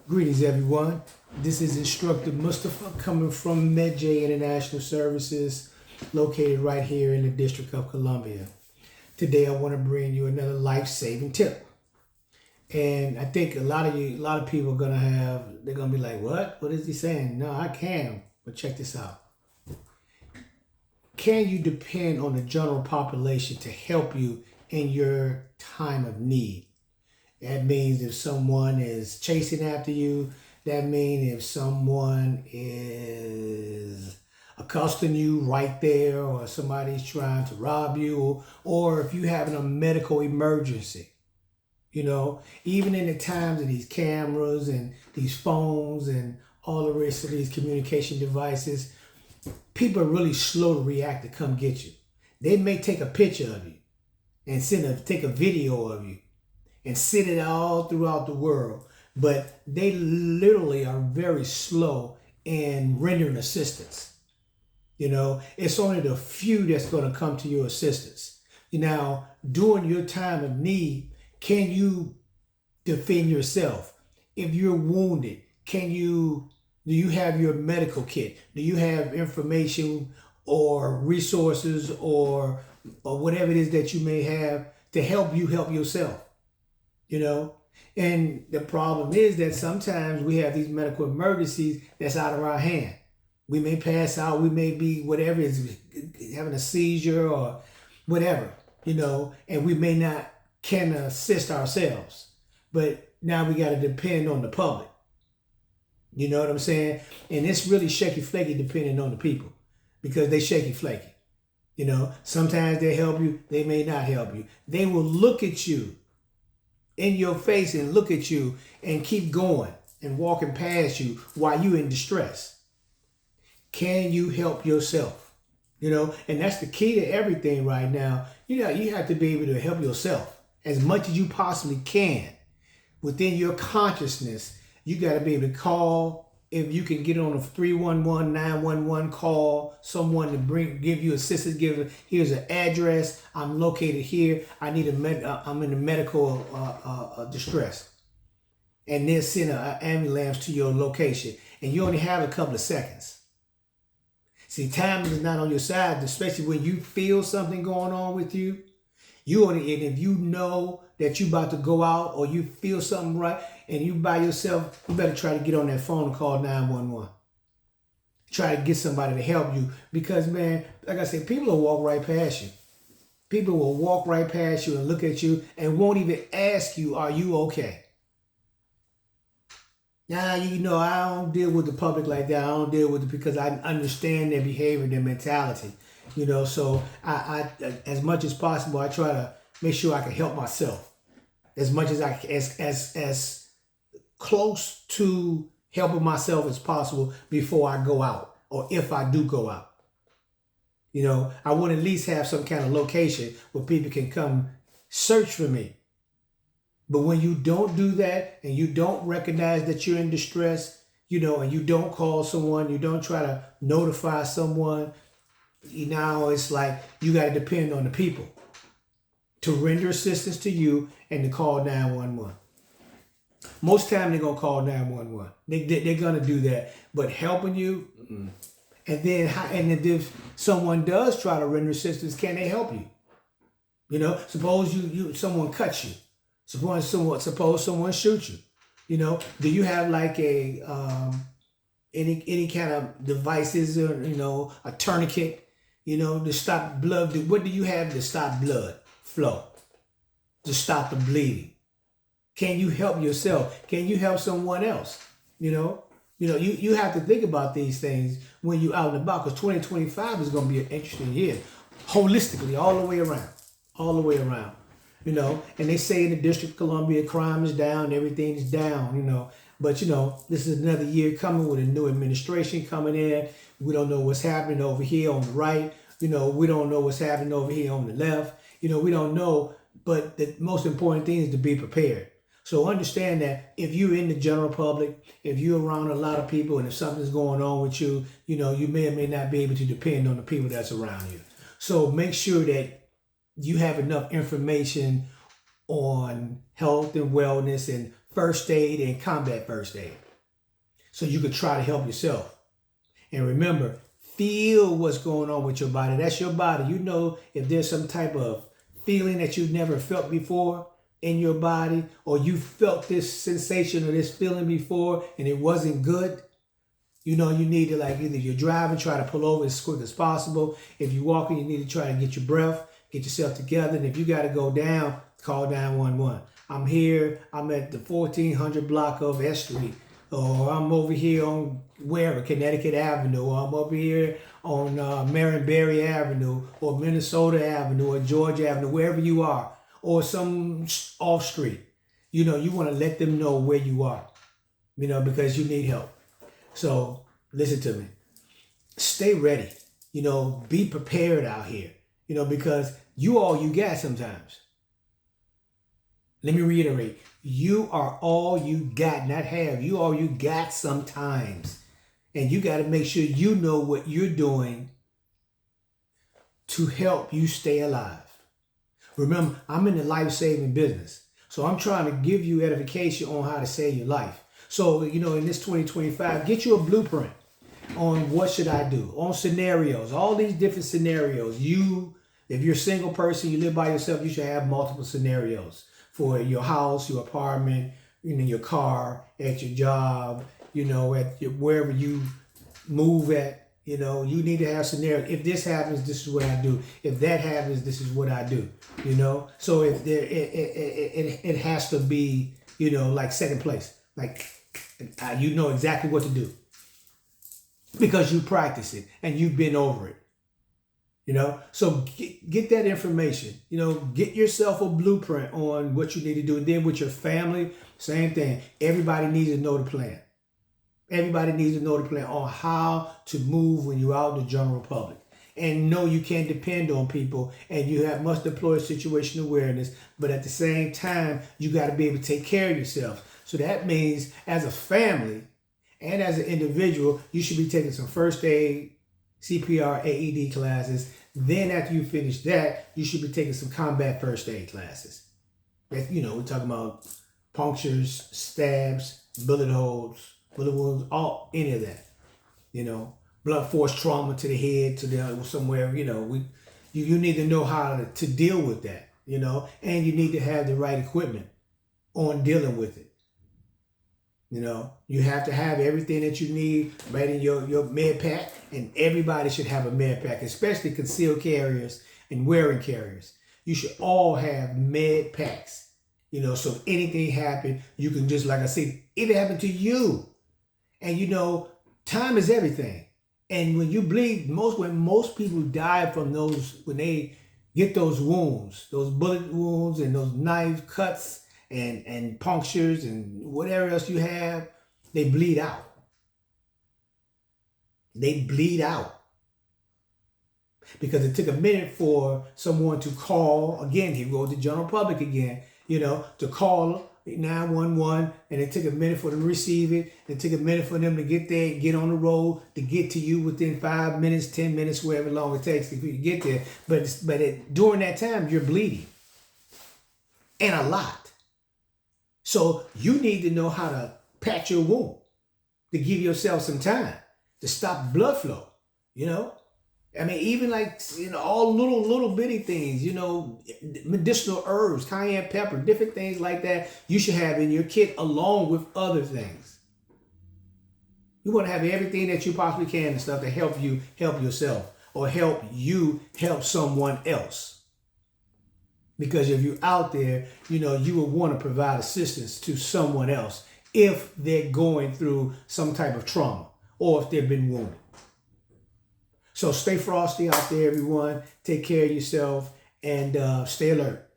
Greetings, everyone. This is Instructor Mustafa coming from MedJ International Services, located right here in the District of Columbia. Today, I want to bring you another life-saving tip. And I think a lot of people are they're gonna be like, "What? What is he saying?" No, I can, but check this out. Can you depend on the general population to help you in your time of need? That means if someone is chasing after you, that means if someone is accosting you right there, or somebody's trying to rob you, or if you're having a medical emergency. Even in the times of these cameras and these phones and all the rest of these communication devices, people are really slow to react to come get you. They may take a picture of you and take a video of you and send it all throughout the world, but they literally are very slow in rendering assistance. It's only the few that's going to come to your assistance. Now, during your time of need, can you defend yourself? If you're wounded, do you have your medical kit? Do you have information or resources or whatever it is that you may have to help you help yourself? And the problem is that sometimes we have these medical emergencies that's out of our hand. We may pass out, we may be whatever is having a seizure or whatever, and we may not can assist ourselves. But now we got to depend on the public. You know what I'm saying? And it's really shaky flaky depending on the people, because they shaky flaky. Sometimes they help you, they may not help you. They will look at you in your face and look at you and keep going and walking past you while you're in distress. Can you help yourself? And that's the key to everything right now. You have to be able to help yourself as much as you possibly can. Within your consciousness, you got to be able to call. If you can get on a 311, 911, call someone to give you assistance. Here's an address. I'm located here. I'm in a medical distress, and they'll send an ambulance to your location, and you only have a couple of seconds. See, time is not on your side, especially when you feel something going on with you. And if you know that you about to go out or you feel something right and you by yourself, you better try to get on that phone and call 911. Try to get somebody to help you, because, man, like I said, people will walk right past you. People will walk right past you and look at you and won't even ask you, are you okay? Now, I don't deal with the public like that. I don't deal with it because I understand their behavior, their mentality. So I as much as possible, I try to make sure I can help myself as much as as close to helping myself as possible before I go out, or if I do go out. I want to at least have some kind of location where people can come search for me. But when you don't do that and you don't recognize that you're in distress, and you don't call someone, you don't try to notify someone, it's like you got to depend on the people to render assistance to you and to call 911. Most time they're going to call 911. They're going to do that. But helping you, and if someone does try to render assistance, can they help you? Suppose someone cuts you. Suppose someone shoots you. Do you have like any kind of devices, or a tourniquet, to stop blood? What do you have to stop blood flow, to stop the bleeding? Can you help yourself? Can you help someone else? You have to think about these things when you're out and about, because 2025 is going to be an interesting year, holistically, all the way around. And they say in the District of Columbia, crime is down, everything is down, But, this is another year coming with a new administration coming in. We don't know what's happening over here on the right. We don't know what's happening over here on the left. We don't know. But the most important thing is to be prepared. So understand that if you're in the general public, if you're around a lot of people, and if something's going on with you, you may or may not be able to depend on the people that's around you. So make sure that you have enough information on health and wellness and first aid and combat first aid. So you could try to help yourself. And remember, feel what's going on with your body. That's your body. You know if there's some type of feeling that you've never felt before in your body, or you felt this sensation or this feeling before and it wasn't good, you know, you need to, like, either you're driving, try to pull over as quick as possible. If you're walking, you need to try to get your breath, get yourself together. And if you got to go down, call 911. I'm here. I'm at the 1400 block of S Street. Or I'm over here on wherever, Connecticut Avenue. Or I'm over here on Marion Avenue. Or Minnesota Avenue. Or Georgia Avenue. Wherever you are. Or some off street. You know, you want to let them know where you are. You know, because you need help. So listen to me. Stay ready. You know, be prepared out here. You know, because you all you got sometimes. Let me reiterate. You are all you got, not have. You all you got sometimes. And you got to make sure you know what you're doing to help you stay alive. Remember, I'm in the life-saving business. So I'm trying to give you edification on how to save your life. So, you know, in this 2025, get you a blueprint on what should I do, on scenarios, all these different scenarios. If you're a single person, you live by yourself, you should have multiple scenarios for your house, your apartment, you know, your car, at your job, you know, wherever you move at. You know, you need to have scenarios. If this happens, this is what I do. If that happens, this is what I do. You know, so if there, it has to be, you know, like second place. Like, you know exactly what to do because you practice it and you've been over it. You know, so get that information. You know, get yourself a blueprint on what you need to do. And then with your family, same thing. Everybody needs to know the plan. Everybody needs to know the plan on how to move when you're out in the general public. And no, you can't depend on people, and you must deploy situational awareness. But at the same time, you got to be able to take care of yourself. So that means as a family and as an individual, you should be taking some first aid, CPR, AED classes. Then after you finish that, you should be taking some combat first aid classes. You know, we're talking about punctures, stabs, bullet holes, bullet wounds, any of that. You know, blunt force trauma to the head, to somewhere. You know, you need to know how to deal with that. You know, and you need to have the right equipment on dealing with it. You know, you have to have everything that you need right in your med pack, and everybody should have a med pack, especially concealed carriers and wearing carriers. You should all have med packs, you know, so if anything happened, you can just, like I said, it happened to you. And, you know, time is everything. And when you bleed, when most people die from those, when they get those wounds, those bullet wounds and those knife cuts, and punctures and whatever else you have, they bleed out. They bleed out. Because it took a minute for someone to call, again, he wrote the general public again, you know, to call 911, and it took a minute for them to receive it. It took a minute for them to get there, get on the road, to get to you within 5 minutes, 10 minutes, wherever long it takes for you to get there. But during that time, you're bleeding. And a lot. So you need to know how to patch your wound, to give yourself some time, to stop blood flow, you know? I mean, even like, you know, all little bitty things, you know, medicinal herbs, cayenne pepper, different things like that you should have in your kit along with other things. You want to have everything that you possibly can and stuff to help you help yourself or help you help someone else. Because if you're out there, you know, you will want to provide assistance to someone else if they're going through some type of trauma or if they've been wounded. So stay frosty out there, everyone. Take care of yourself and stay alert.